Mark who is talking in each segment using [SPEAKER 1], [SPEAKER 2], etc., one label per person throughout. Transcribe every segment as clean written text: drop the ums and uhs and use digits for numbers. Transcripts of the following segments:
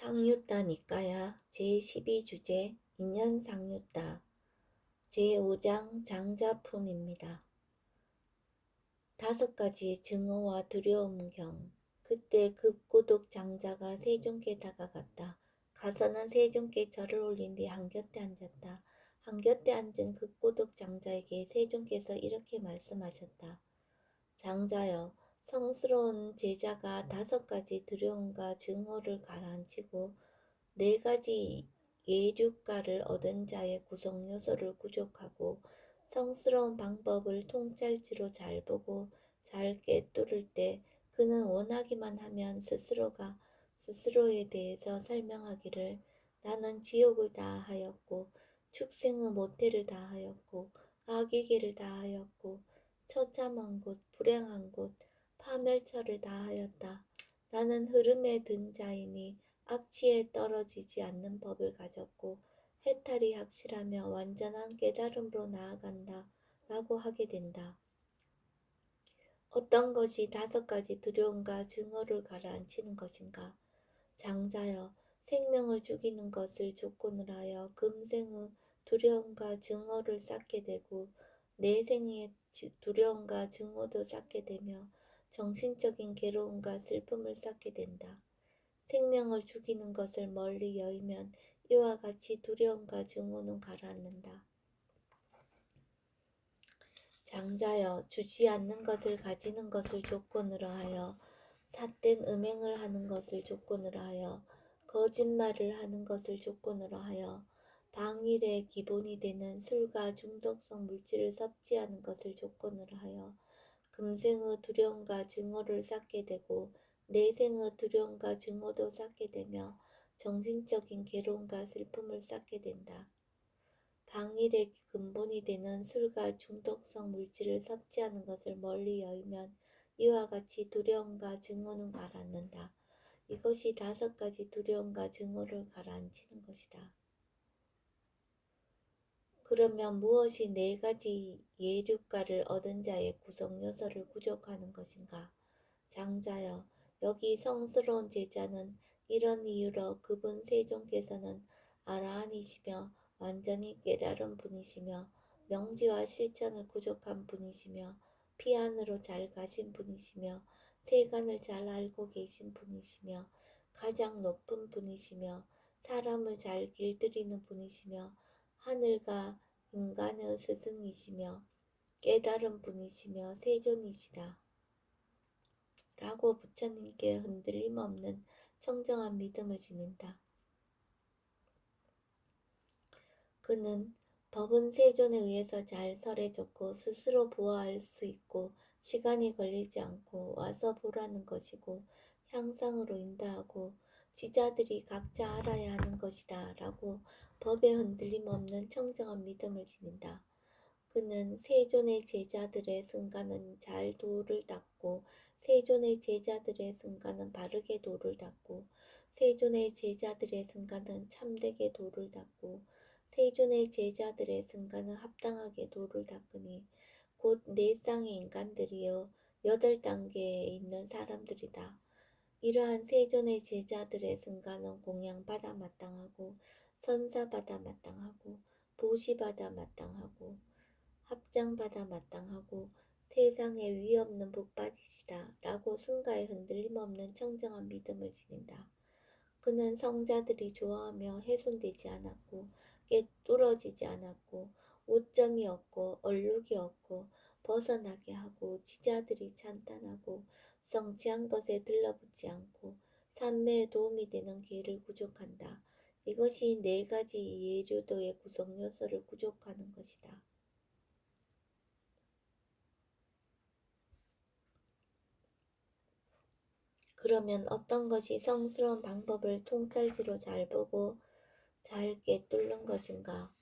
[SPEAKER 1] 상유따 니까야 제12주제 인연상유따 제5장 장자품입니다. 5가지 증오와 두려움경. 그때 급고독 장자가 세존께 다가갔다. 가서는 세존께 절을 올린 뒤 한곁에 앉았다. 한곁에 앉은 급고독 장자에게 세존께서 이렇게 말씀하셨다. 장자여, 성스러운 제자가 5가지 두려움과 증오를 가라앉히고 4가지 예륙가를 얻은 자의 구성요소를 구족하고 성스러운 방법을 통찰지로 잘 보고 잘 꿰뚫을 때 그는 원하기만 하면 스스로가 스스로에 대해서 설명하기를 나는 지옥을 다하였고 축생의 모태를 다하였고 악의계를 다하였고 처참한 곳, 불행한 곳, 파멸처를 다하였다. 나는 흐름에 든 자이니 악취에 떨어지지 않는 법을 가졌고 해탈이 확실하며 완전한 깨달음으로 나아간다 라고 하게 된다. 어떤 것이 5가지 두려움과 증오를 가라앉히는 것인가? 장자여, 생명을 죽이는 것을 조건으로 하여 금생의 두려움과 증오를 쌓게 되고 내생의 두려움과 증오도 쌓게 되며 정신적인 괴로움과 슬픔을 쌓게 된다. 생명을 죽이는 것을 멀리 여의면 이와 같이 두려움과 증오는 가라앉는다. 장자여, 주지 않는 것을 가지는 것을 조건으로 하여 삿된 음행을 하는 것을 조건으로 하여 거짓말을 하는 것을 조건으로 하여 방일의 기본이 되는 술과 중독성 물질을 섭취하는 것을 조건으로 하여 금생의 두려움과 증오를 쌓게 되고 내생의 두려움과 증오도 쌓게 되며 정신적인 괴로움과 슬픔을 쌓게 된다. 방일의 근본이 되는 술과 중독성 물질을 섭취하는 것을 멀리 여의면 이와 같이 두려움과 증오는 가라앉는다. 이것이 5가지 두려움과 증오를 가라앉히는 것이다. 그러면 무엇이 4가지 예륙가를 얻은 자의 구성요소를 구족하는 것인가? 장자여, 여기 성스러운 제자는 이런 이유로 그분 세존께서는 아라한이시며 완전히 깨달은 분이시며 명지와 실천을 구족한 분이시며 피안으로 잘 가신 분이시며 세간을 잘 알고 계신 분이시며 가장 높은 분이시며 사람을 잘 길들이는 분이시며 하늘과 인간의 스승이시며 깨달은 분이시며 세존이시다. 라고 부처님께 흔들림 없는 청정한 믿음을 지닌다. 그는 법은 세존에 의해서 잘 설해졌고 스스로 보아할 수 있고 시간이 걸리지 않고 와서 보라는 것이고 향상으로 인도하고 지자들이 각자 알아야 하는 것이다 라고 법에 흔들림 없는 청정한 믿음을 지닌다. 그는 세존의 제자들의 승가는 잘 도를 닦고 세존의 제자들의 승가는 바르게 도를 닦고 세존의 제자들의 승가는 참되게 도를 닦고 세존의 제자들의 승가는 합당하게 도를 닦으니 곧 네 쌍의 인간들이요 8단계에 있는 사람들이다. 이러한 세존의 제자들의 승가는 공양받아 마땅하고 선사받아 마땅하고 보시받아 마땅하고 합장받아 마땅하고 세상에 위없는 복받이시다 라고 승가에 흔들림 없는 청정한 믿음을 지닌다. 그는 성자들이 좋아하며 훼손되지 않았고 깨뚫어지지 않았고 오점이 없고 얼룩이 없고 벗어나게 하고 지자들이 찬탄하고 성취한 것에 들러붙지 않고 산매에 도움이 되는 길을 구족한다. 이것이 4가지 예류도의 구성요소를 구족하는 것이다. 그러면 어떤 것이 성스러운 방법을 통찰지로 잘 보고 잘 꿰뚫는 것인가?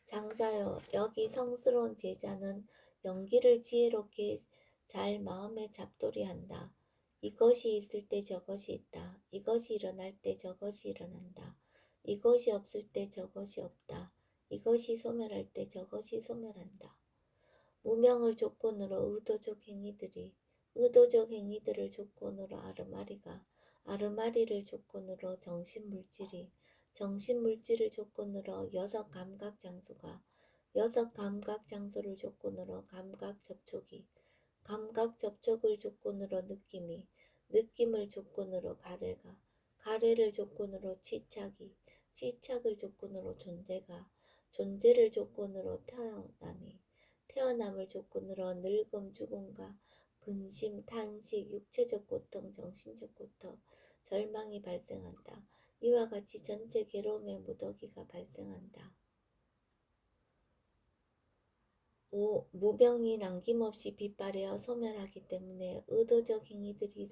[SPEAKER 1] 장자여, 여기 성스러운 제자는 연기를 지혜롭게 잘 마음에 잡돌이한다. 이것이 있을 때 저것이 있다. 이것이 일어날 때 저것이 일어난다. 이것이 없을 때 저것이 없다. 이것이 소멸할 때 저것이 소멸한다. 무명을 조건으로 의도적 행위들이 의도적 행위들을 조건으로 아르마리를 조건으로 정신물질을 조건으로 여섯 감각 장소를 조건으로 감각 접촉을 조건으로 느낌을 조건으로 가래를 조건으로 치착을 조건으로 존재를 조건으로 태어남을 조건으로 늙음, 죽음과 근심, 탄식, 육체적 고통, 정신적 고통, 절망이 발생한다. 이와 같이 전체 괴로움의 무더기가 발생한다. 5. 무병이 남김없이 빗발하여 소멸하기 때문에 의도적 행위들이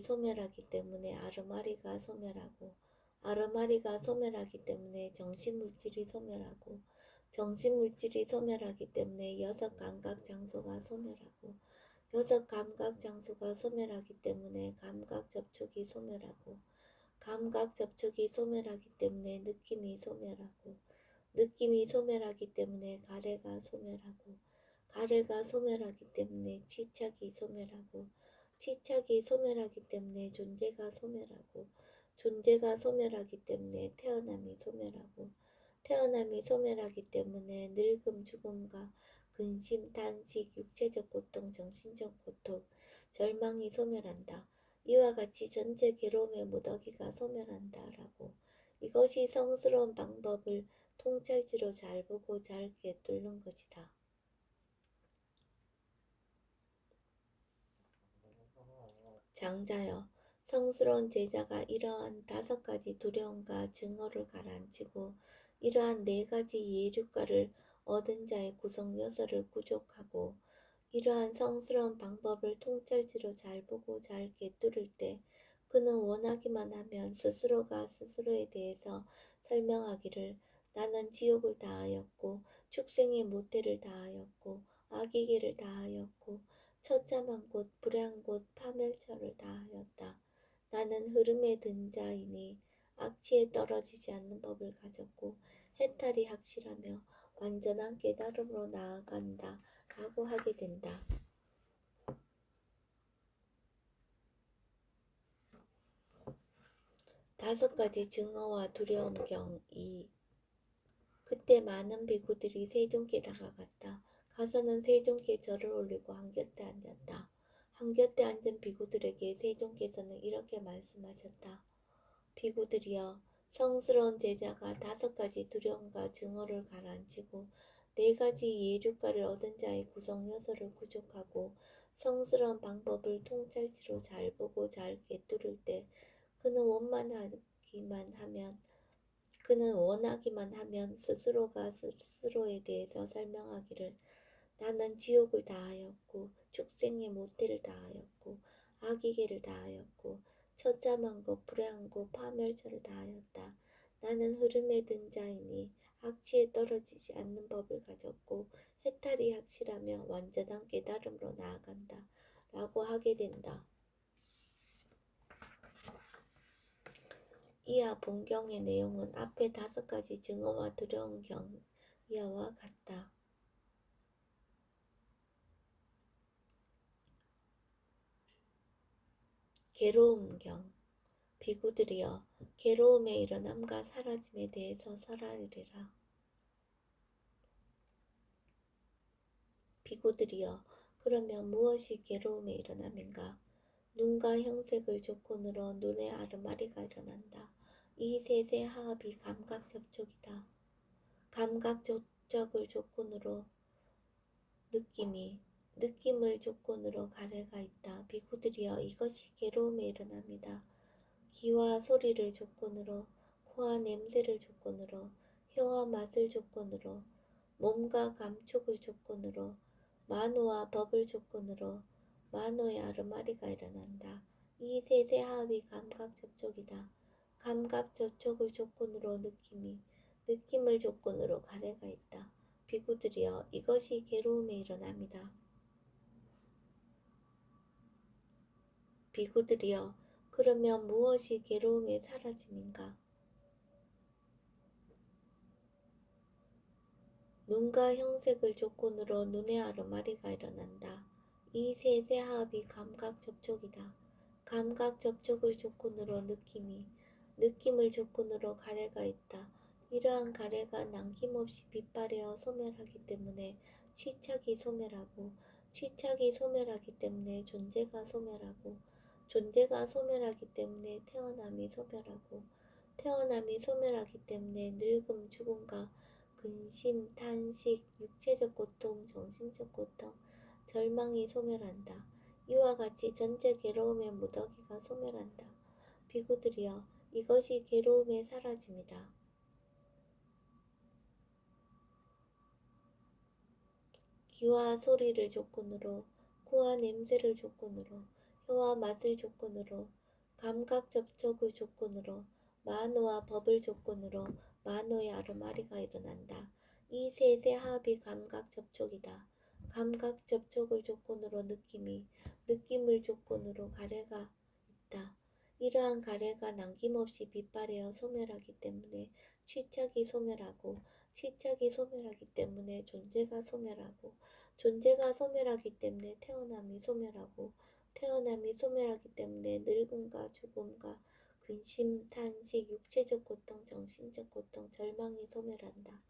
[SPEAKER 1] 소멸하기 때문에 아르마리가 소멸하기 때문에 정신물질이 소멸하기 때문에 여섯 감각 장소가 소멸하기 때문에 감각 접촉이 소멸하기 때문에 느낌이 소멸하기 때문에 가래가 소멸하기 때문에 치착이 소멸하기 때문에 존재가 소멸하기 때문에 태어남이 소멸하기 때문에 늙음, 죽음과 근심, 탄식, 육체적 고통, 정신적 고통, 절망이 소멸한다. 이와 같이 전체 괴로움의 무더기가 소멸한다라고. 이것이 성스러운 방법을 통찰지로 잘 보고 잘 꿰뚫는 것이다. 장자여, 성스러운 제자가 이러한 5가지 두려움과 증오를 가라앉히고 이러한 4가지 예류가를 얻은 자의 구성 여서를 구족하고 이러한 성스러운 방법을 통찰지로 잘 보고 잘 꿰뚫을 때 그는 원하기만 하면 스스로가 스스로에 대해서 설명하기를 나는 지옥을 다하였고 축생의 모태를 다하였고 악의계를 다하였고 처참한 곳 불행한 곳 파멸처를 다하였다. 나는 흐름에 든 자이니 악취에 떨어지지 않는 법을 가졌고 해탈이 확실하며 완전한 깨달음으로 나아간다 라고 하게 된다. 5가지 증오와 두려움경 2. 그때 많은 비구들이 세존께 다가갔다. 가서는 세존께 절을 올리고 한곁에 앉았다. 한곁에 앉은 비구들에게 세존께서는 이렇게 말씀하셨다. 비구들이여, 성스러운 제자가 5가지 두려움과 증오를 가라앉히고 4가지 예류가를 얻은 자의 구성 여서를 구족하고 성스러운 방법을 통찰지로 잘 보고 잘 꿰뚫을 때 그는 원하기만 하면 스스로가 스스로에 대해서 설명하기를 나는 지옥을 다하였고 축생의 모태를 다하였고 악의계를 다하였고 처참한 것 불행한 것 파멸처를 다하였다. 나는 흐름에 든 자이니 악취에 떨어지지 않는 법을 가졌고 해탈이 확실하며 완전한 깨달음으로 나아간다 라고 하게 된다. 이하 본경의 내용은 앞의 5가지 증오와 두려움경 이하와 같다. 괴로움경 비구들이여, 괴로움의 일어남과 사라짐에 대해서 설하리라. 비구들이여, 그러면 무엇이 괴로움의 일어남인가? 눈과 형색을 조건으로 눈의 아르마리가 일어난다. 이 셋의 하합이 감각 접촉이다. 감각 접촉을 조건으로 느낌을 조건으로 가래가 있다. 비구들이여, 이것이 괴로움의 일어남이다. 귀와 소리를 조건으로, 코와 냄새를 조건으로, 혀와 맛을 조건으로, 몸과 감촉을 조건으로, 만호와 법을 조건으로 만호의 아르마리가 일어난다. 이 셋의 하합이 감각 접촉이다. 감각 접촉을 조건으로 느낌을 조건으로 가래가 있다. 비구들이여, 이것이 괴로움의 일어남이다. 비구들이여, 그러면 무엇이 괴로움의 사라짐인가? 눈과 형색을 조건으로 눈의 아르마리가 일어난다. 이 셋의 합이 감각 접촉이다. 감각 접촉을 조건으로 느낌을 조건으로 가래가 있다. 이러한 가래가 남김없이 빛발하여 소멸하기 때문에 취착이 소멸하고, 취착이 소멸하기 때문에 존재가 소멸하고, 존재가 소멸하기 때문에 태어남이 소멸하고, 태어남이 소멸하기 때문에 늙음, 죽음과 근심, 탄식, 육체적 고통, 정신적 고통, 절망이 소멸한다. 이와 같이 전체 괴로움의 무더기가 소멸한다. 비구들이여, 이것이 괴로움의 사라짐이다. 귀와 소리를 조건으로, 코와 냄새를 조건으로, 혀와 맛을 조건으로, 감각 접촉을 조건으로, 만호와 법을 조건으로 만호의 아르마리가 일어난다. 이 셋의 합이 감각 접촉이다. 감각 접촉을 조건으로 느낌을 조건으로 가래가 있다. 이러한 가래가 남김없이 빛발하여 소멸하기 때문에 취착이 소멸하고, 취착이 소멸하기 때문에 존재가 소멸하고, 존재가 소멸하기 때문에 태어남이 소멸하고, 태어남이 소멸하기 때문에 늙음과 죽음과 근심, 탄식, 육체적 고통, 정신적 고통, 절망이 소멸한다.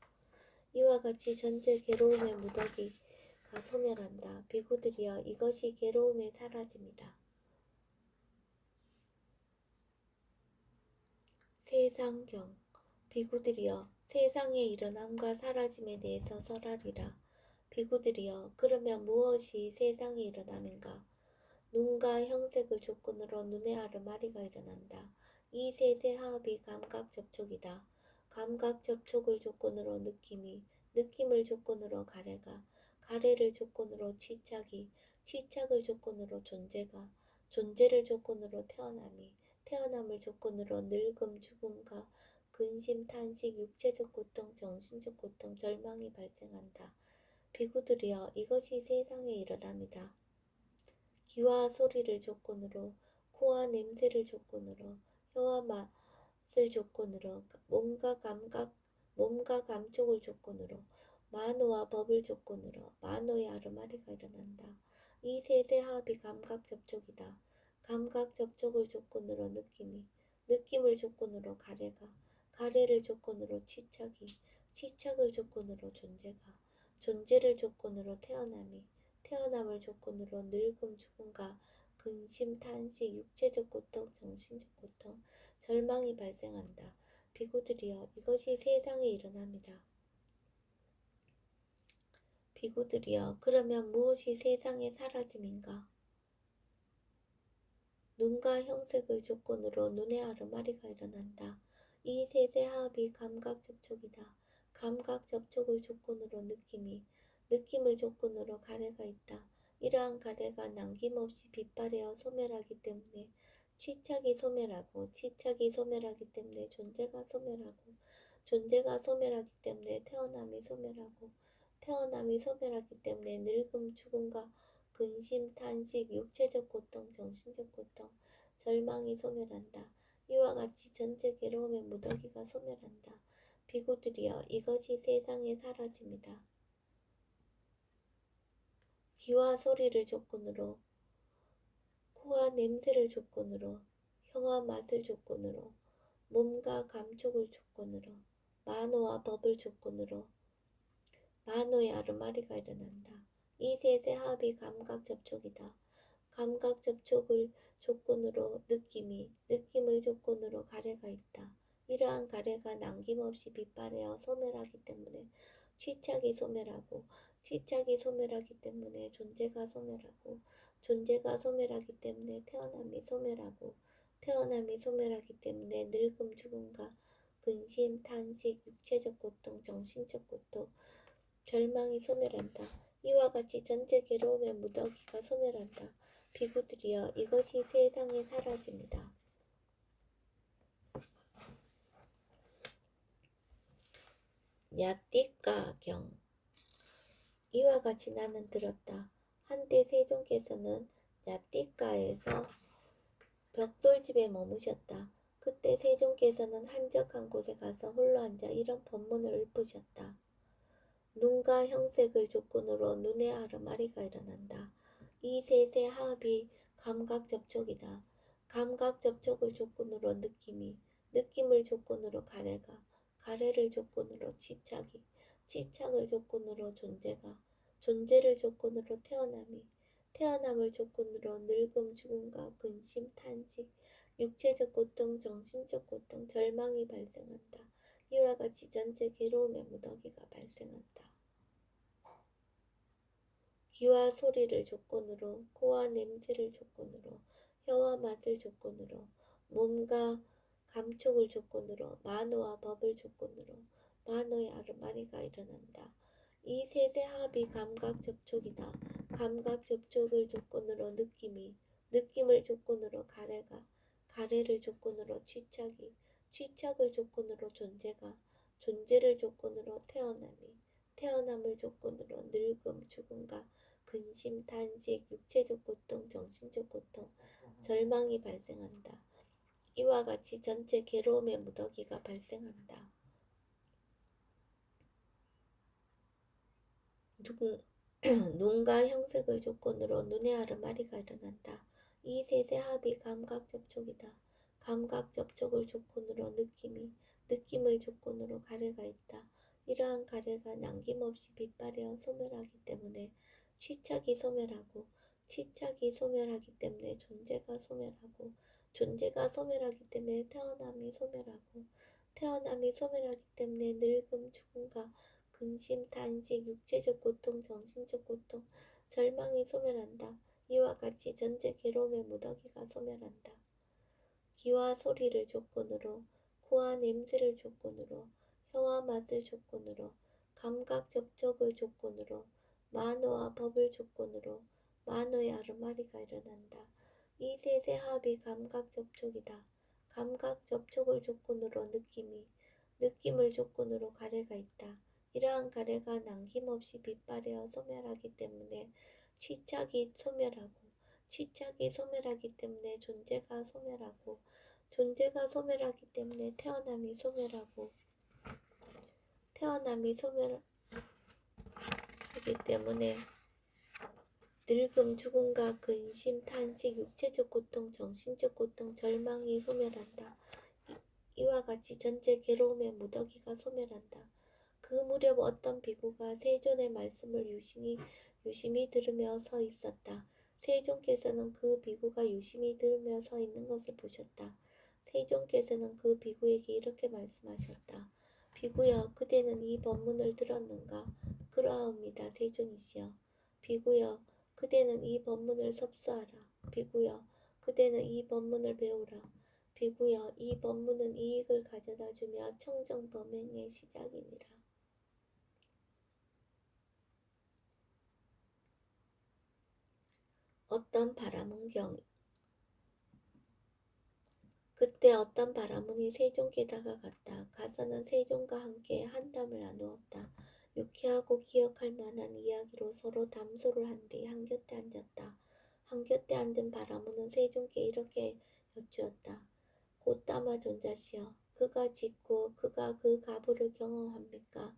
[SPEAKER 1] 이와 같이 전체 괴로움의 무더기가 소멸한다. 비구들이여, 이것이 괴로움의 사라짐이다. 세상경. 비구들이여, 세상의 일어남과 사라짐에 대해서 설하리라. 비구들이여, 그러면 무엇이 세상의 일어남인가? 눈과 형색을 조건으로 눈의 아르마리가 일어난다. 이 셋의 합이 감각 접촉이다. 감각 접촉을 조건으로 느낌을 조건으로 가래를 조건으로 취착을 조건으로 존재를 조건으로 태어남을 조건으로 늙음, 죽음과 근심, 탄식, 육체적 고통, 정신적 고통, 절망이 발생한다. 비구들이여, 이것이 세상의 일어남이다. 귀와 소리를 조건으로, 코와 냄새를 조건으로, 혀와 맛을 조건으로, 몸과 감촉을 조건으로, 만호와 법을 조건으로, 만호의 아르마리가 일어난다. 이 셋의 합이 감각 접촉이다. 감각 접촉을 조건으로 느낌을 조건으로 가래를 조건으로 취착을 조건으로 존재를 조건으로 태어남을 조건으로 늙음, 죽음과 근심, 탄식, 육체적 고통, 정신적 고통, 절망이 발생한다. 비구들이여, 이것이 세상의 일어남이다. 비구들이여, 그러면 무엇이 세상의 사라짐인가? 눈과 형색을 조건으로 눈의 아르마리가 일어난다. 이 셋의 합이 감각 접촉이다. 감각 접촉을 조건으로 느낌을 조건으로 가래가 있다. 이러한 가래가 남김없이 빛발하여 소멸하기 때문에 취착이 소멸하기 때문에 존재가 소멸하기 때문에 태어남이 소멸하기 때문에 늙음, 죽음과 근심, 탄식, 육체적 고통, 정신적 고통, 절망이 소멸한다. 이와 같이 전체 괴로움의 무더기가 소멸한다. 비구들이여, 이것이 세상의 사라짐이다. 귀와 소리를 조건으로, 코와 냄새를 조건으로, 혀와 맛을 조건으로, 몸과 감촉을 조건으로, 만호와 법을 조건으로, 만호의 아르마리가 일어난다. 이 셋의 합이 감각 접촉이다. 감각 접촉을 조건으로 느낌을 조건으로 가래가 있다. 이러한 가래가 남김없이 빛발하여 소멸하기 때문에 취착이 소멸하기 때문에 존재가 소멸하기 때문에 태어남이 소멸하기 때문에 늙음, 죽음과 근심, 탄식, 육체적 고통, 정신적 고통, 절망이 소멸한다. 이와 같이 전체 괴로움의 무더기가 소멸한다. 비구들이여, 이것이 세상의 사라짐이다. 야띠까경. 이와 같이 나는 들었다. 한때 세종께서는 야띠가에서 벽돌집에 머무셨다. 그때 세종께서는 한적한 곳에 가서 홀로 앉아 이런 법문을 읊으셨다. 눈과 형색을 조건으로 눈의 아르마리가 일어난다. 이 셋의 합이 감각 접촉이다. 감각 접촉을 조건으로 느낌이, 느낌을 조건으로 가래가, 가래를 조건으로 치착이, 치착을 조건으로 존재가, 존재를 조건으로 태어남이, 태어남을 조건으로 늙음, 죽음과 근심, 탄식, 육체적 고통, 정신적 고통, 절망이 발생한다. 이와 같이 전체 괴로움의 무더기가 발생한다. 귀와 소리를 조건으로, 코와 냄새를 조건으로, 혀와 맛을 조건으로, 몸과 감촉을 조건으로, 만호와 법을 조건으로, 만호의 아르마리가 일어난다. 이 셋의 합이 감각 접촉이다. 감각 접촉을 조건으로 느낌이, 느낌을 조건으로 가래가, 가래를 조건으로 취착이, 취착을 조건으로 존재가, 존재를 조건으로 태어남이, 태어남을 조건으로 늙음, 죽음과 근심, 탄식, 육체적 고통, 정신적 고통, 절망이 발생한다. 이와 같이 전체 괴로움의 무더기가 발생한다. 눈과 형색을 조건으로 눈의 아르마리가 일어난다. 이 셋의 합이 감각 접촉이다. 감각 접촉을 조건으로 느낌이, 느낌을 조건으로 가래가 있다. 이러한 가래가 남김없이 빛발하여 소멸하기 때문에 취착이 소멸하고, 취착이 소멸하기 때문에 존재가 소멸하고, 존재가 소멸하기 때문에 태어남이 소멸하고, 태어남이 소멸하기 때문에 늙음, 죽음과 근심, 탄식, 육체적 고통, 정신적 고통, 절망이 소멸한다. 이와 같이 전체 괴로움의 무더기가 소멸한다. 귀와 소리를 조건으로, 코와 냄새를 조건으로, 혀와 맛을 조건으로, 감각 접촉을 조건으로, 만호와 법을 조건으로, 만호의 아르마리가 일어난다. 이 셋의 합이 감각 접촉이다. 감각 접촉을 조건으로 느낌이, 느낌을 조건으로 가래가 있다. 이러한 가래가 남김없이 빛발하여 소멸하기 때문에 취착이 소멸하고, 취착이 소멸하기 때문에 존재가 소멸하고, 존재가 소멸하기 때문에 태어남이 소멸하고, 태어남이 소멸하기 때문에 늙음, 죽음과 근심, 탄식, 육체적 고통, 정신적 고통, 절망이 소멸한다. 이와 같이 전체 괴로움의 무더기가 소멸한다. 그 무렵 어떤 비구가 세존의 말씀을 유심히 들으며 서 있었다. 세존께서는 그 비구가 유심히 들으며 서 있는 것을 보셨다. 세존께서는 그 비구에게 이렇게 말씀하셨다. 비구여, 그대는 이 법문을 들었는가? 그러하옵니다. 세존이시여. 비구여, 그대는 이 법문을 섭수하라. 비구여, 그대는 이 법문을 배우라. 비구여, 이 법문은 이익을 가져다 주며 청정 범행의 시작이니라. 어떤 바라문경 그때 어떤 바라문이 세존께 다가갔다. 가서는 세존과 함께 한담을 나누었다. 유쾌하고 기억할 만한 이야기로 서로 담소를 한 뒤 한곁에 앉았다. 한곁에 앉은 바라문은 세존께 이렇게 여쭈었다. 곧다마 존자시여, 그가 짓고 그가 그 가부를 경험합니까?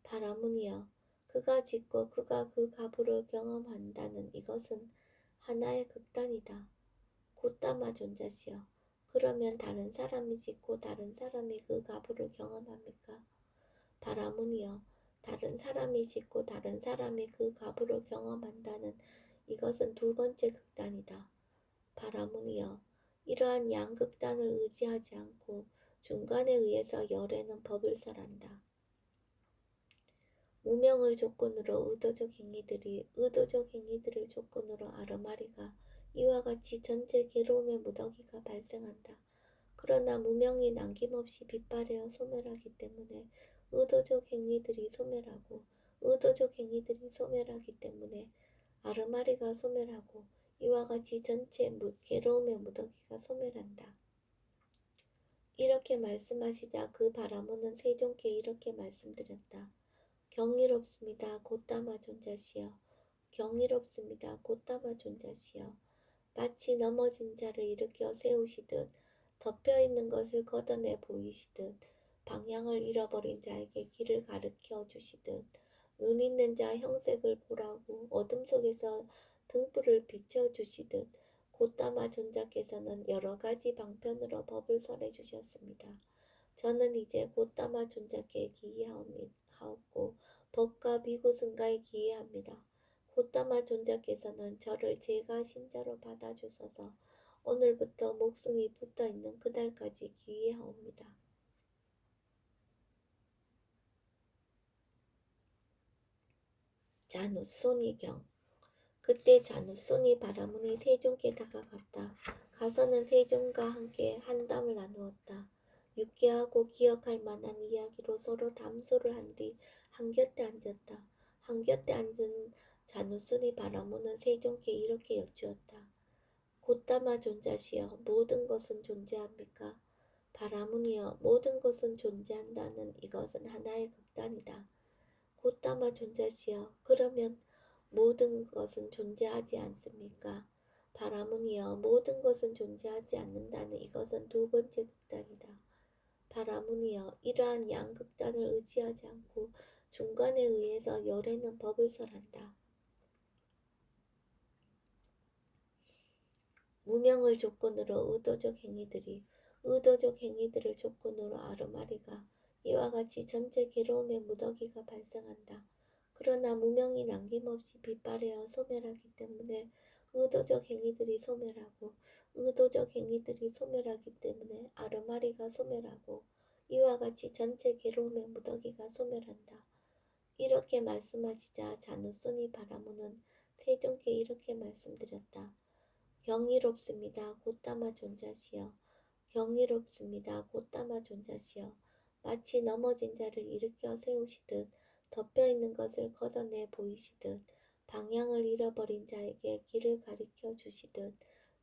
[SPEAKER 1] 바라문이여, 그가 짓고 그가 그 가부를 경험한다는 이것은 하나의 극단이다. 곧다마 존자시여, 그러면 다른 사람이 짓고 다른 사람이 그 가부를 경험합니까? 바라문이여, 다른 사람이 짓고 다른 사람이 그 가부를 경험한다는 이것은 두 번째 극단이다. 바라문이여, 이러한 양극단을 의지하지 않고 중간에 의해서 열에는 법을 설한다. 무명을 조건으로 의도적 행위들을 조건으로 아르마리가 이와 같이 전체 괴로움의 무더기가 발생한다. 그러나 무명이 남김없이 빛발하여 소멸하기 때문에 의도적 행위들이 소멸하고, 의도적 행위들이 소멸하기 때문에 아르마리가 소멸하고, 이와 같이 전체 괴로움의 무더기가 소멸한다. 이렇게 말씀하시자 그 바라문은 세존께 이렇게 말씀드렸다. 경이롭습니다. 곧다마 존자시여. 경이롭습니다. 곧다마 존자시여. 마치 넘어진 자를 일으켜 세우시듯, 덮여있는 것을 걷어내 보이시듯, 방향을 잃어버린 자에게 길을 가르쳐 주시듯, 눈 있는 자 형색을 보라고 어둠 속에서 등불을 비춰주시듯 곧다마 존자께서는 여러 가지 방편으로 법을 설해 주셨습니다. 저는 이제 곧다마 존자께 기이하옵고 법과 비고승가에 기이합니다. 곧다마 존자께서는 저를 제가 신자로 받아주셔서 오늘부터 목숨이 붙어있는 그날까지 기이하옵니다. 자누소니경 그때 자누소니 바라문이 세존께 다가갔다. 가서는 세존과 함께 한담을 나누었다. 유쾌하고 기억할 만한 이야기로 서로 담소를 한 뒤 한곁에 앉았다. 한곁에 앉은 자누소니 바라문은 세존께 이렇게 여쭈었다. 곧다마 존자시여 모든 것은 존재합니까? 바라문이여 모든 것은 존재한다는 이것은 하나의 극단이다. 곧다마 존자시여 그러면 모든 것은 존재하지 않습니까? 바라문이여 모든 것은 존재하지 않는다는 이것은 두 번째 극단이다. 바라문이여 이러한 양극단을 의지하지 않고 중간에 의해서 열애는 법을 설한다. 무명을 조건으로 의도적 행위들을 조건으로 아르마리가 이와 같이 전체 괴로움의 무더기가 발생한다. 그러나 무명이 남김없이 빗발하여 소멸하기 때문에 의도적 행위들이 소멸하고 의도적 행위들이 소멸하기 때문에 아르마리가 소멸하고 이와 같이 전체 괴로움의 무더기가 소멸한다. 이렇게 말씀하시자 자누소니 바라문은 세존께 이렇게 말씀드렸다. 경이롭습니다. 곧다마 존자시여. 경이롭습니다. 곧다마 존자시여. 마치 넘어진 자를 일으켜 세우시듯 덮여있는 것을 걷어내 보이시듯 방향을 잃어버린 자에게 길을 가리켜 주시듯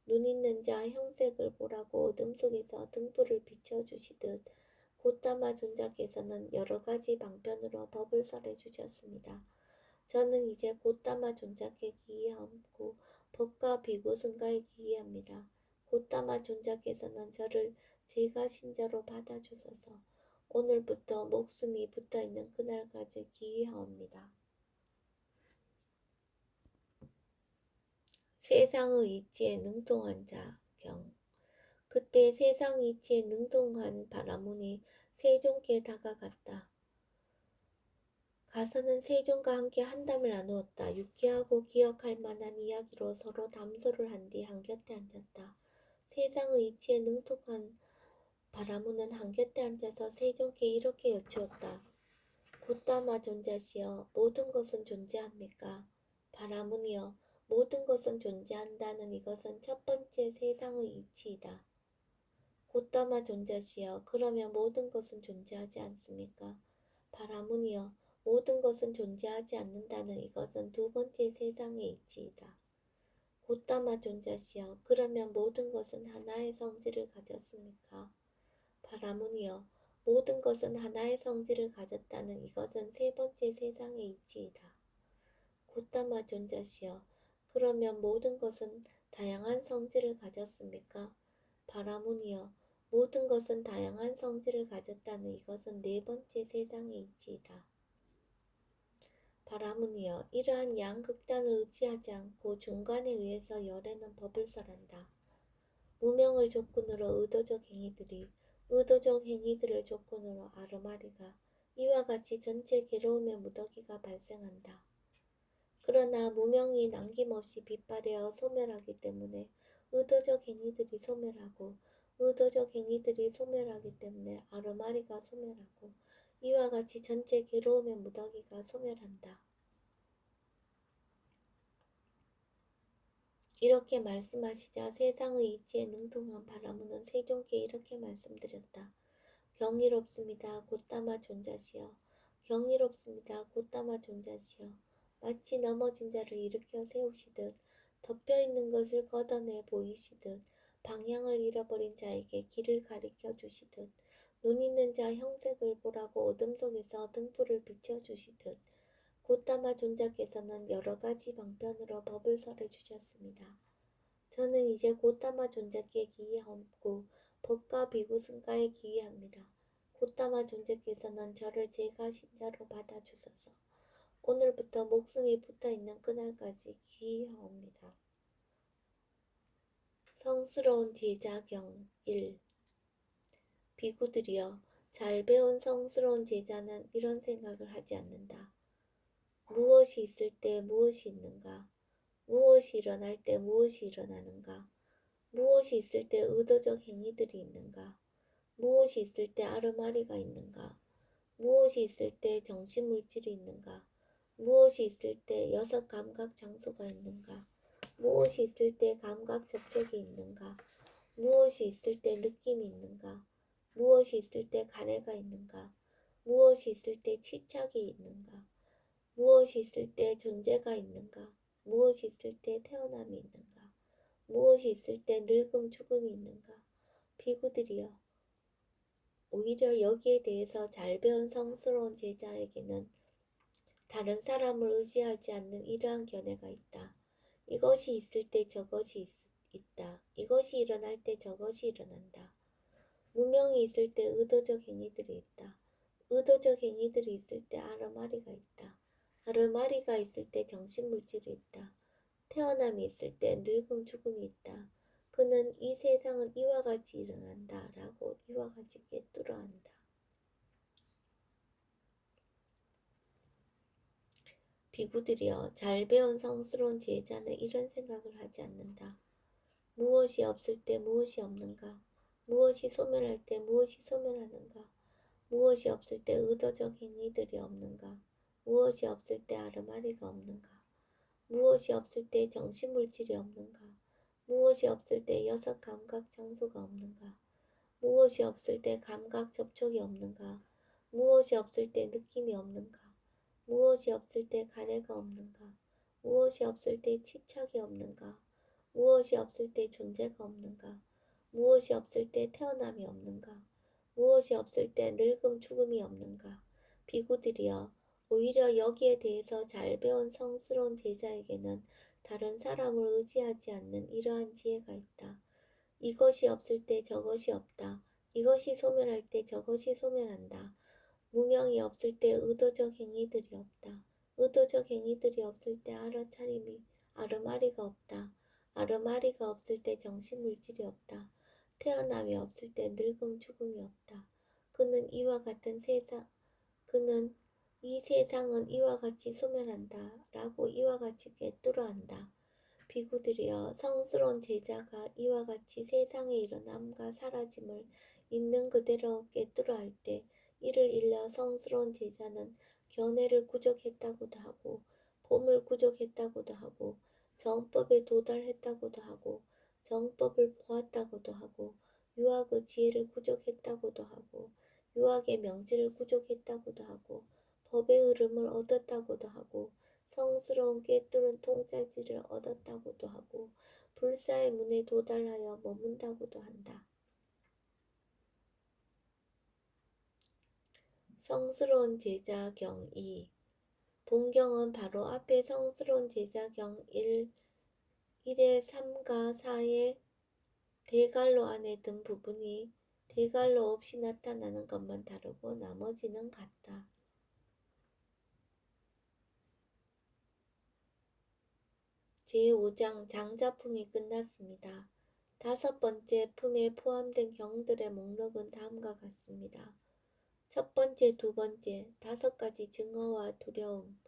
[SPEAKER 1] 눈 있는 자 형색을 보라고 어둠 속에서 등불을 비춰주시듯 곧다마 존자께서는 여러 가지 방편으로 법을 설해 주셨습니다. 저는 이제 곧다마 존자께 기이하고 법과 비고승가에 기이합니다. 곧다마 존자께서는 저를 제가 신자로 받아주셔서 오늘부터 목숨이 붙어있는 그날까지 기이하옵니다. 세상의 이치에 능통한 자 경 그때 세상 이치에 능통한 바라문이 세존께 다가갔다. 가서는 세존과 함께 한담을 나누었다. 유쾌하고 기억할 만한 이야기로 서로 담소를 한 뒤 한곁에 앉았다. 세상의 이치에 능통한 바라문은 한곁에 앉아서 세존께 이렇게 여쭈었다. 곧다마 존자시여 모든 것은 존재합니까? 바라문이여 모든 것은 존재한다는 이것은 첫 번째 세상의 이치이다. 곧다마 존자시여 그러면 모든 것은 존재하지 않습니까? 바라문이여 모든 것은 존재하지 않는다는 이것은 두 번째 세상의 이치이다. 곧다마 존자시여 그러면 모든 것은 하나의 성질을 가졌습니까? 바라문이여 모든 것은 하나의 성질을 가졌다는 이것은 세 번째 세상의 이치이다. 곧다마 존자시여 그러면 모든 것은 다양한 성질을 가졌습니까? 바라문이여 모든 것은 다양한 성질을 가졌다는 이것은 네 번째 세상의 이치이다. 바라문이여 이러한 양극단을 의지하지 않고 중간에 의해서 열애는 법을 설한다. 무명을 조건으로 의도적 행위들을 조건으로 아르마리가 이와 같이 전체 괴로움의 무더기가 발생한다. 그러나 무명이 남김없이 빗발하여 소멸하기 때문에 의도적 행위들이 소멸하고 의도적 행위들이 소멸하기 때문에 아르마리가 소멸하고 이와 같이 전체 괴로움의 무더기가 소멸한다. 이렇게 말씀하시자 세상의 이치에 능통한 바라문은 세존께 이렇게 말씀드렸다. 경이롭습니다. 곧다마 존자시여. 경이롭습니다. 곧다마 존자시여. 마치 넘어진 자를 일으켜 세우시듯 덮여있는 것을 걷어내 보이시듯 방향을 잃어버린 자에게 길을 가리켜 주시듯 눈 있는 자 형색을 보라고 어둠 속에서 등불을 비춰주시듯 곧다마 존자께서는 여러 가지 방편으로 법을 설해 주셨습니다. 저는 이제 곧다마 존자께 기이하고 법과 비고승가에 기이합니다. 곧다마 존자께서는 저를 제가 신자로 받아주셔서 오늘부터 목숨이 붙어있는 그날까지 기이하옵니다. 성스러운 제자경 1. 비구들이여, 잘 배운 성스러운 제자는 이런 생각을 하지 않는다. 무엇이 있을 때 무엇이 있는가? 무엇이 일어날 때 무엇이 일어나는가? 무엇이 있을 때 의도적 행위들이 있는가? 무엇이 있을 때 아르마리가 있는가? 무엇이 있을 때 정신물질이 있는가? 무엇이 있을 때 여섯 감각 장소가 있는가? 무엇이 있을 때 감각 접촉이 있는가? 무엇이 있을 때 느낌이 있는가? 무엇이 있을 때 가래가 있는가? 무엇이 있을 때 치착이 있는가? 무엇이 있을 때 존재가 있는가? 무엇이 있을 때 태어남이 있는가? 무엇이 있을 때 늙음 죽음이 있는가? 비구들이여, 오히려 여기에 대해서 잘 배운 성스러운 제자에게는 다른 사람을 의지하지 않는 이러한 견해가 있다. 이것이 있을 때 저것이 있다. 이것이 일어날 때 저것이 일어난다. 무명이 있을 때 의도적 행위들이 있다. 의도적 행위들이 있을 때 아르마리가 있다. 아르마리가 있을 때 정신물질이 있다. 태어남이 있을 때 늙음 죽음이 있다. 그는 이 세상은 이와 같이 일어난다 라고 이와 같이 꿰뚫어 한다. 비구들이여, 잘 배운 성스러운 제자는 이런 생각을 하지 않는다. 무엇이 없을 때 무엇이 없는가? 무엇이 소멸할 때 무엇이 소멸하는가? 무엇이 없을 때 의도적 행위들이 없는가? 무엇이 없을 때 아르마리가 없는가? 무엇이 없을 때 정신물질이 없는가? 무엇이 없을 때 여섯 감각 장소가 없는가? 무엇이 없을 때 감각 접촉이 없는가? 무엇이 없을 때 느낌이 없는가? 무엇이 없을 때 가래가 없는가? 무엇이 없을 때 치착이 없는가? 무엇이 없을 때 존재가 없는가? 무엇이 없을 때 태어남이 없는가? 무엇이 없을 때 늙음 죽음이 없는가? 비구들이여, 오히려 여기에 대해서 잘 배운 성스러운 제자에게는 다른 사람을 의지하지 않는 이러한 지혜가 있다. 이것이 없을 때 저것이 없다. 이것이 소멸할 때 저것이 소멸한다. 무명이 없을 때 의도적 행위들이 없다. 의도적 행위들이 없을 때 알아차림이 아르마리가 없다. 아르마리가 없을 때 정신물질이 없다. 태어남이 없을 때 늙음 죽음이 없다. 그는 이 세상은 이와 같이 소멸한다 라고 이와 같이 꿰뚫어 한다. 비구들이여, 성스러운 제자가 이와 같이 세상의 일어남과 사라짐을 있는 그대로 꿰뚫어 할 때 이를 일러 성스러운 제자는 견해를 구족했다고도 하고 폼을 구족했다고도 하고 정법에 도달했다고도 하고 정법을 보았다고도 하고 유학의 지혜를 구족했다고도 하고 유학의 명제를 구족했다고도 하고 법의 흐름을 얻었다고도 하고 성스러운 꿰뚫은 통찰지를 얻었다고도 하고 불사의 문에 도달하여 머문다고도 한다. 성스러운 제자경 2. 본경은 바로 앞에 성스러운 제자경 1의 3과 4의 대갈로 안에 든 부분이 대갈로 없이 나타나는 것만 다르고 나머지는 같다. 제5장 장자품이 끝났습니다. 5번째 품에 포함된 경들의 목록은 다음과 같습니다. 첫 번째, 두 번째, 5가지 증오와 두려움,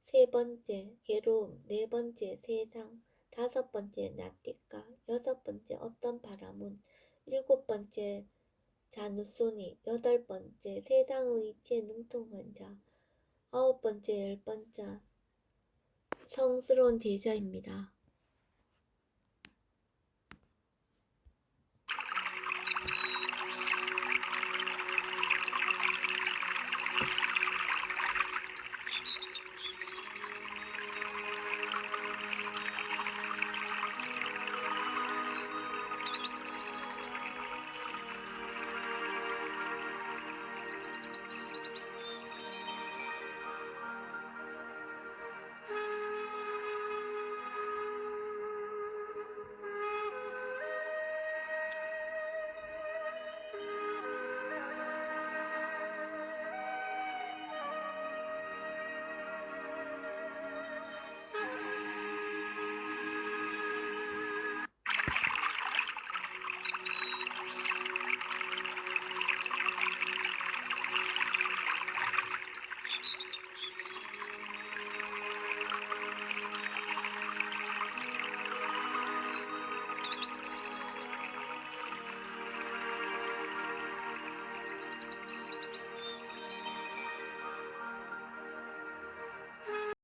[SPEAKER 1] 세 번째, 괴로움, 네 번째, 세상, 5번째, 나띠까, 6번째, 어떤 바라문, 7번째, 자누소니, 8번째, 세상의 이치에 능통한 자, 9번째, 10번째, 성스러운 제자입니다.